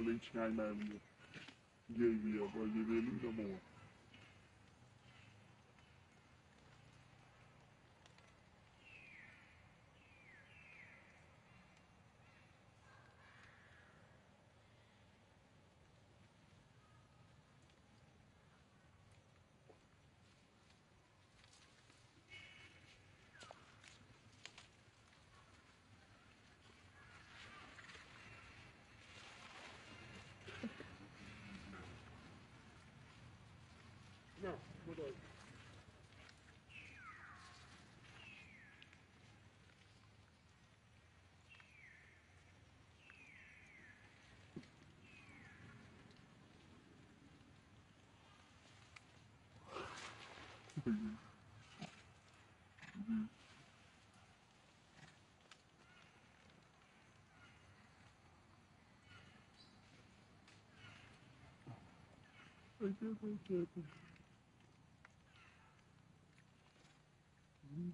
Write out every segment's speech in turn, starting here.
lên ngày này về về và về về lính cho mùa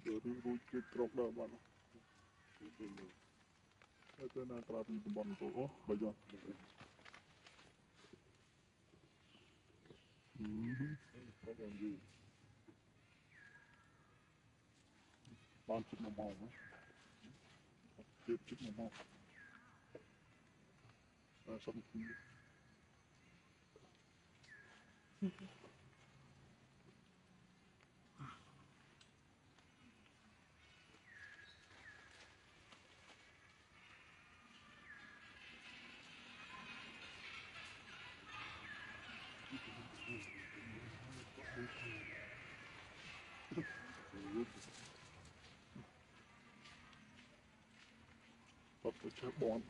Jadi rujuk truk dah mana? Itu nak terapi teman tu, oh banyak. Bantu nama, cip nama. Sampai. Apa cebon?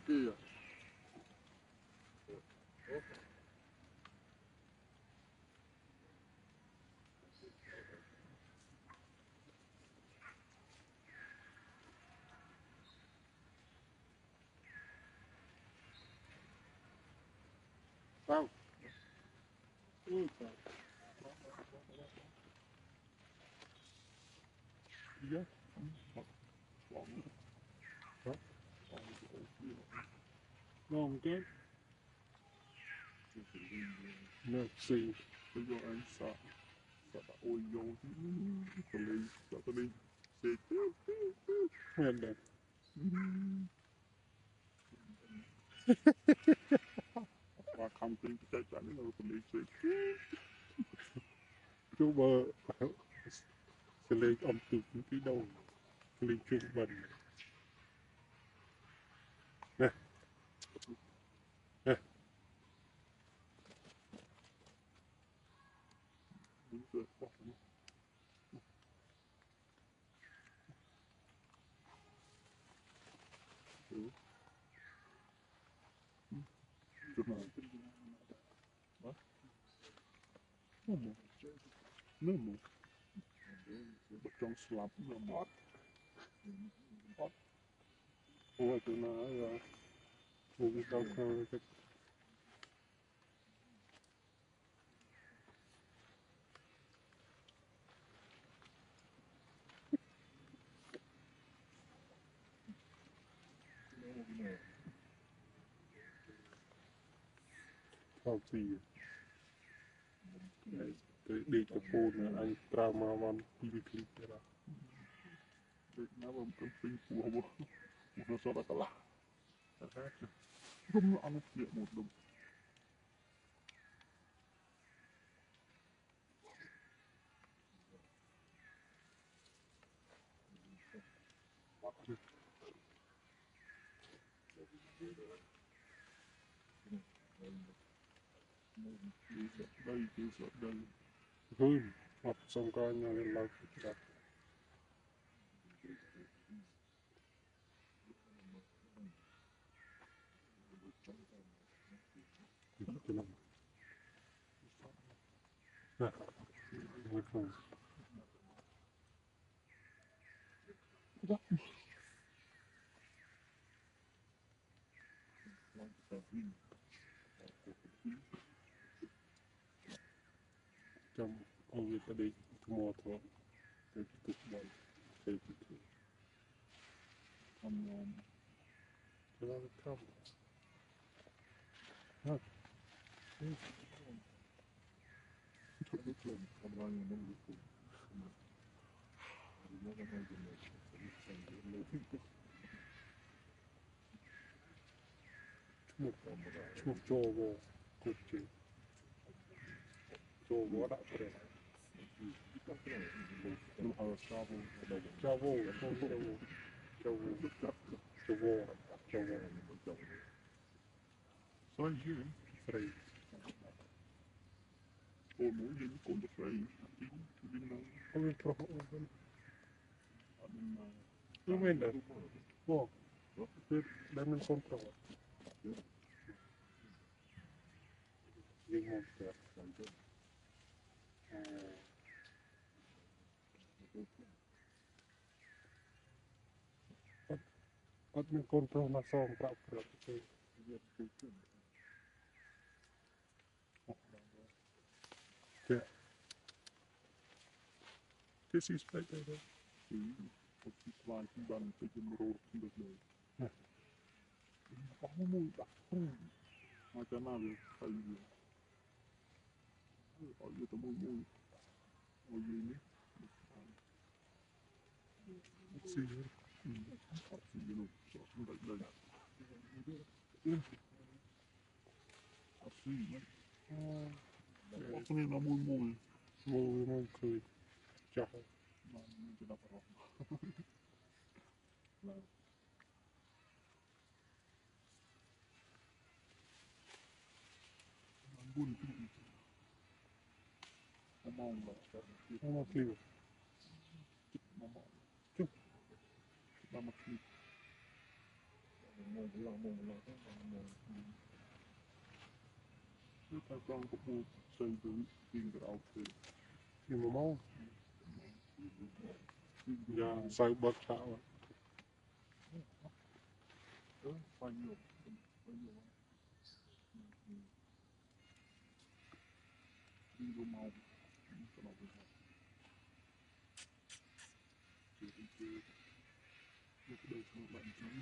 Kia. Sao? Iya. Ngon chứ. Nè, xì. Bây giờ anh sợ. Sợ ôi vô. Sợ tôi đi. Xì. Hèn đẹp. Và không tin chắc chắn là tôi đi xì. Chú bơ. Sẽ lên ông tụt những cái đầu. Lên chung bần. Nè. Nè. Đúng rồi. Chút nào. Đó. Nó một. Nó một. Trong slap nó một. ủa tụi nó rồi cũng đâu có cái không gì đi cái phố này anh drama man TV clip ra nó vẫn còn phim của một nó sao là cả là không ăn chuyện một đồng đây hơn hoặc xong coi nhà lên lâu đặt cái này nè người phụ trong ông người ta đi mua thôi cái cục bột cái không ngon cho nó không ha chút lúc lần không bao nhiêu năm được nó có bao nhiêu năm chút cho vô cục chỉ cho vô đã rồi nó hơi travel travel sai chứ frei ô mũi dính cồn được frei dính nó không biết pro não vende bom dá-me contra dính một cái bắt mình control mà xong tạo được cái this is right there vài cái bàn cái chân rô không được rồi có mùi đặc mà cái nào được phải gì ở dưới tao mùi ở dưới này oxy oxy luôn không được đây oxy cái này nó mùi cười chả mà mình chỉ đọc rồi buồn mong là nó kêu mong chút nó mặc đi cái tay con của bộ xây dựng tiền cái áo thì mà mong dạ sai bớt sao phải nhiều đi vô màu cái nào cái đời thường bạn chính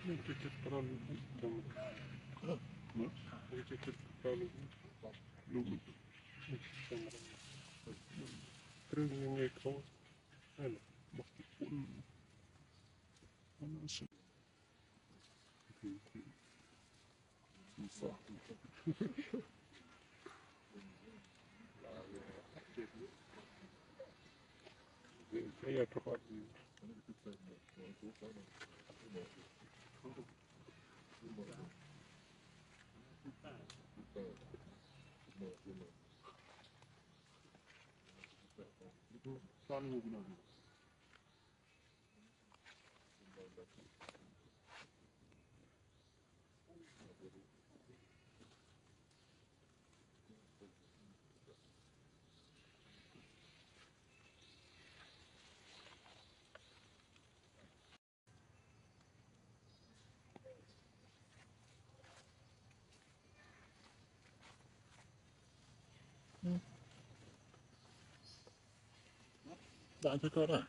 nó chỉ tròn trong nó chỉ tròn luôn trơn như nghe có hay là bọc cuốn nó sẽ thì sợ cái là các bạn Con người nào đã cho con à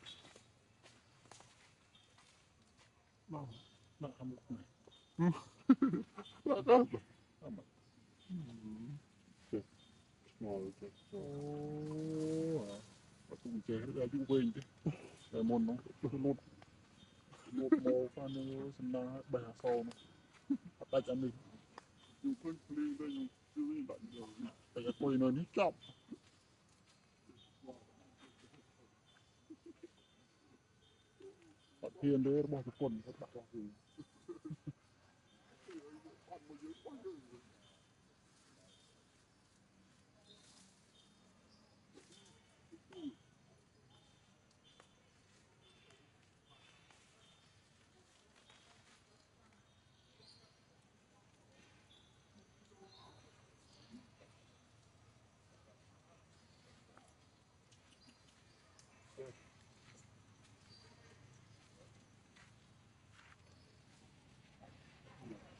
nó không được này đã có ngồi ô tụng chế ra du bình chứ để môn nó một mô phan nó sinh ra bài sau nó tại cho mình dù phân ly đây dù chưa bạn rồi tại cho tôi nó ní trọng bạn thiên đấy bao nhiêu quần các bạn gì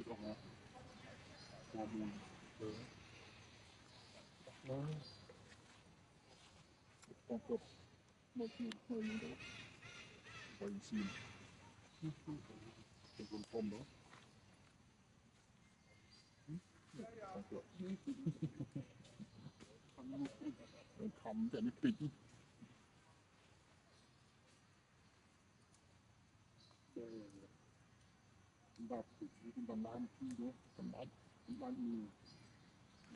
đó qua mùi đó con cọp một người hơi đó quay xin cái con phong đó con cọp khămแต่นี่ปิดดับปิดคุณตำนานที่ด้วยตำนานมี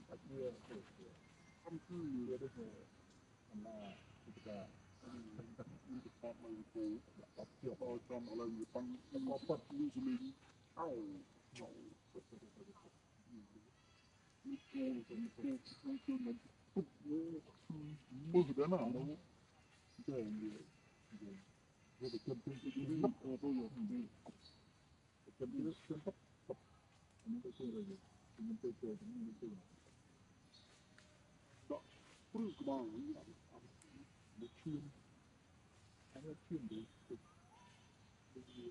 ตัดเยื่อทำชื่อเรือได้เลยทำหน้าพิจารณามันจะพอมันกูตัดเกี่ยวกับจอมอะไรอยู่ฟังแล้วก็ปัดลูสลิงเอ้าเนามือเดินหน้าแล้วเจ๋งเลยเดี๋ยวจะเก็บเป็นตัวนี้ตัวอยู่ที่นี่เก็บเป็นเส้นทับอันนี้ก็คืออะไรมันเป็นตัวที่มันเป็นก็ปลื้มบ้างอย่างนี้มันเชื่อมทั้งเชื่อมดีสุดดี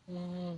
อืม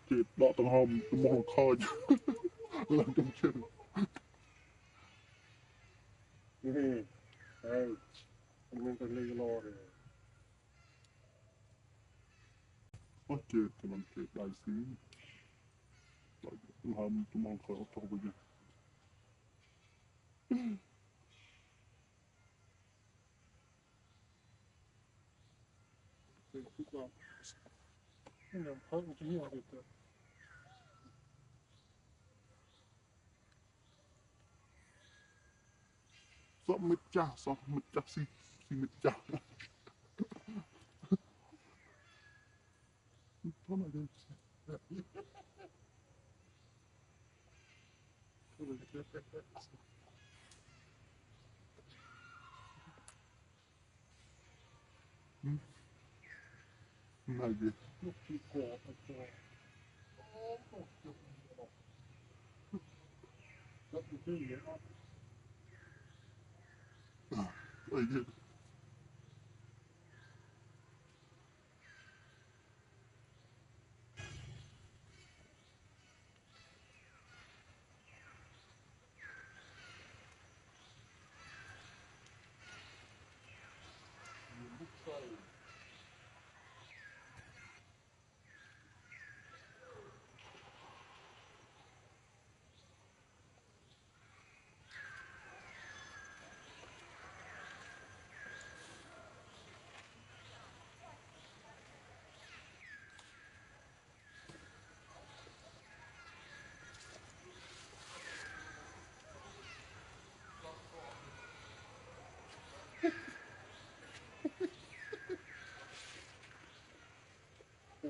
chết đọ tầng hòm tôi mong khơi lần trong chân Ini, hey, ini terlalu lor. ôi chết thì mình chết đại sĩ tầng hòm tôi mong khơi thôi bây giờ Ini hal macam ni ada tu. sọ mít cha si mít cha thôi mà đi này gì ấy gì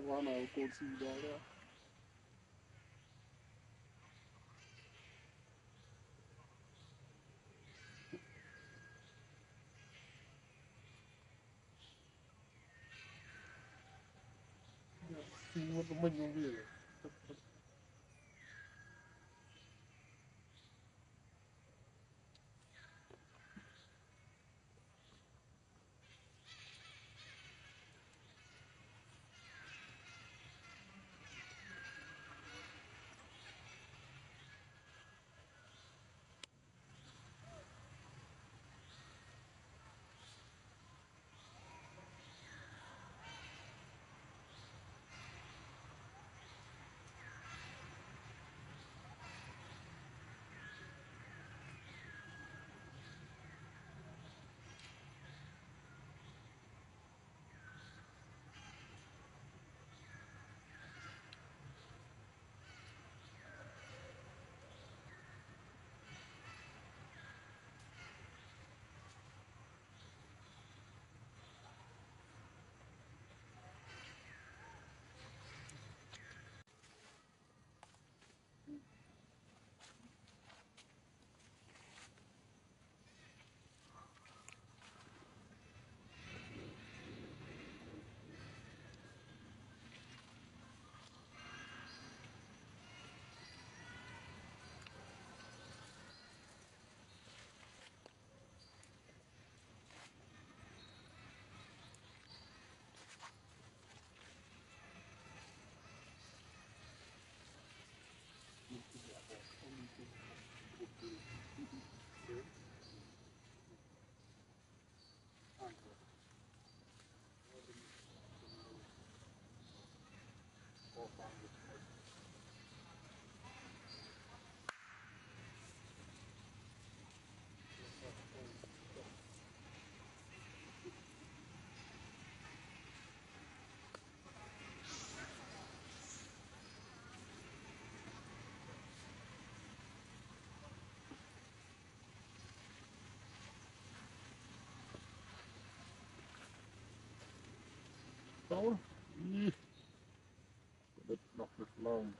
qua nào con si đó đó Semua teman yang dia. đó đi đất đọc được lòng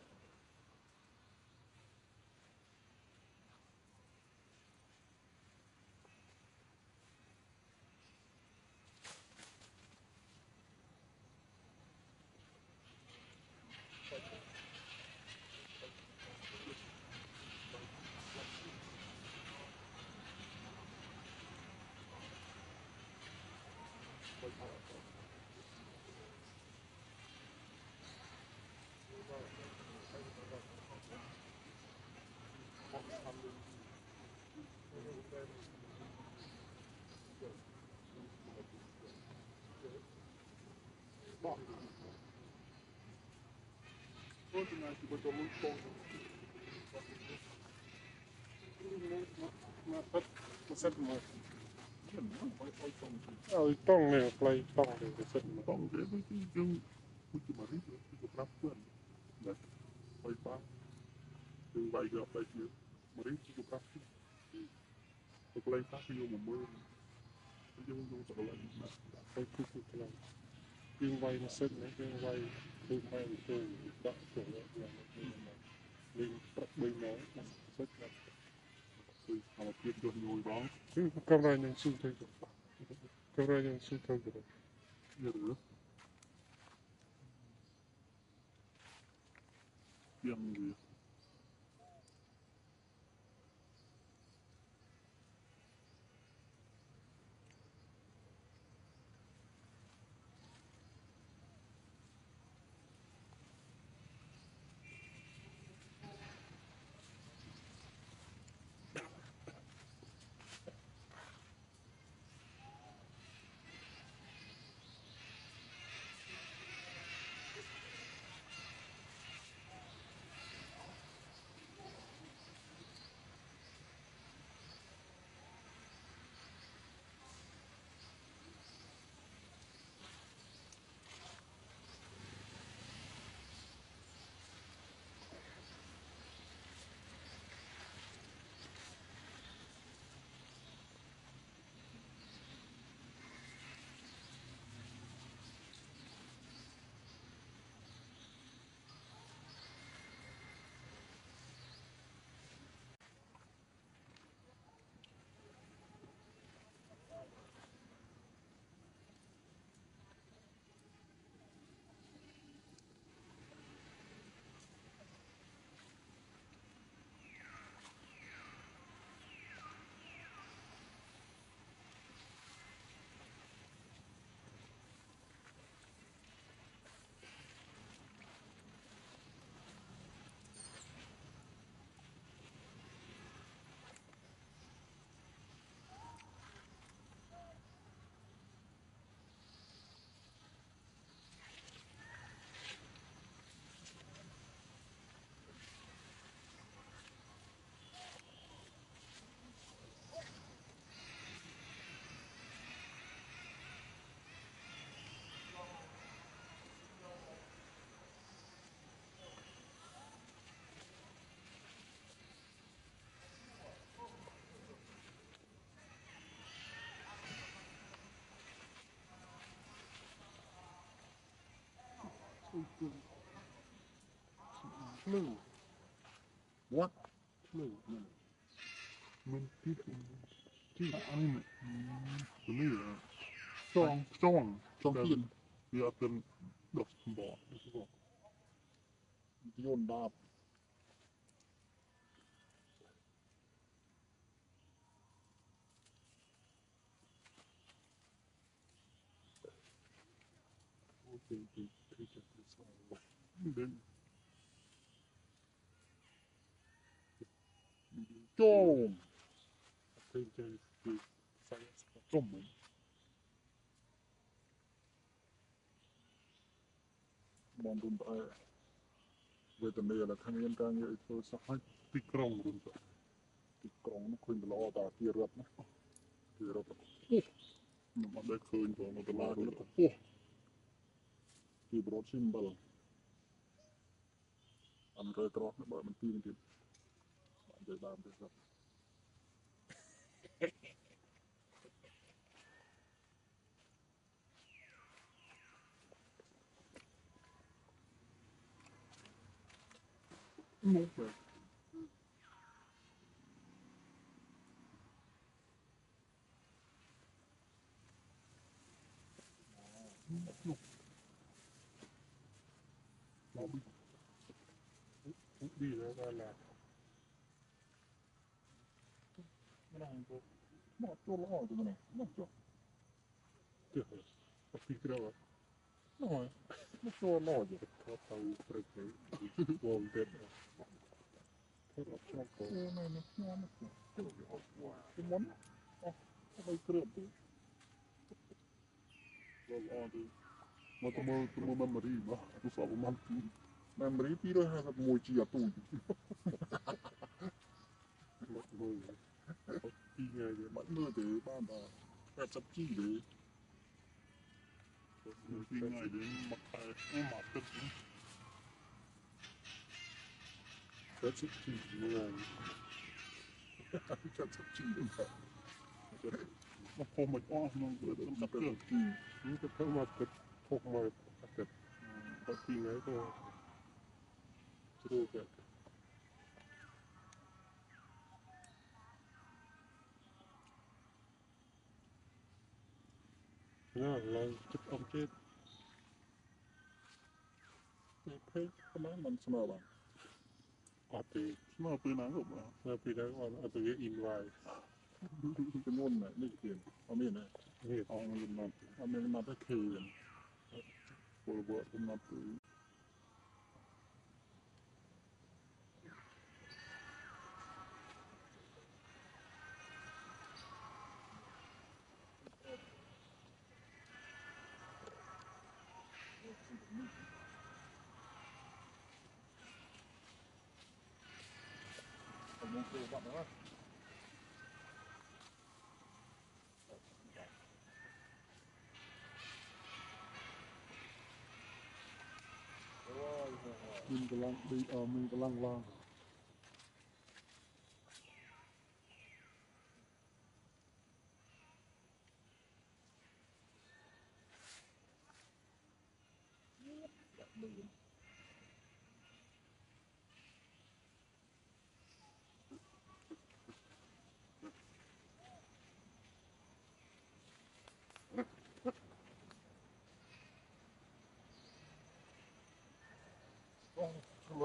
bọ tôi thì là chỉ có tôi muốn con mà tất mà sét mà cái nó phải phải con tông này play tông này mà sét mà con thế với cái cái mà đi được cái nắp quên đấy phải ba từ vài giờ vài chiều mà đi cái nắp tôi lấy phát video một mươi tôi dùng tôi lại play cuckoo play riêng vay mà sét này riêng vay từ vay từ đã của là linh bên nó sét là tôi làm việc cho nhiều đó cái camera nhân sự thôi camera nhân sự thôi rồi như thế tiếng gì blue what blue mìnhที่อันนี้ตัวนี้ช่องกินเพื่อเป็นดอกบอดโยนดาบ thì đến chôm thì phải chôm mòn đun tay về tận đây là thằng em đang như tôi sắp hết tịch rong đun tay tịch rong nó khuyên lo ta tia rập màได้คืนของตลาดแล้วก็โอ้ที่รถชิมบอลอันเรยตรอกนะบ่มันตีมันติดมันใจดำไปครับมุกเลยเราไม่ đi đó là ได้ก็หมดตัวละอ่อยตัวนี้หมดตัว chưa thì cái đó น้อยหมดตัวละอ่อยอยู่ có tàu phải cái bom tên thế là cho có ตัวนี้นี่น้อยมากตัวเดียวว้าตัวมันอ๋อทำไมเกลือตัวละอ่อย มาตัวมือมันมาดีบ่ตัวสอบมันมาดีพี่ด้วยฮะมวยจีอาตู một người đi nghề vậy bắt mưa từ ba bà em sắp chi đấy một đi nghề đến mặt nó mặt tất em sắp chi nghề em sắp chi đúng không nó không một con nó em sắp sắp được chi những cái thứ mà cái thuộc mà cái có đi nghề thôi rồi cái nó là chụp ông chết thế cái má mình smờ bạn ở từ smờ từ nắng không ạ từ đó còn ở từ cái in vài cái môn nàyไม่เขียนเอาไม่นะ นี่ เอาเงินมาเอาเงินมาได้คืนบัวบัวผมมาปืน ผมดูแบบว่าmìnhกำลังดีmìnhกำลังล่างโอ้โ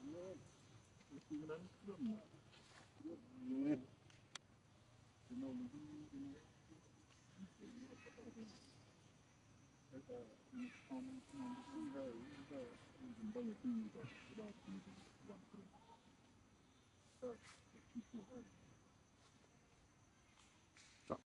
หคือนั้นเครื่องเนี่ยคือเราไม่รู้แล้วก็ตอนนั้นก็มันต้องตีก่อนเราตีวันเกิดก็คิดว่า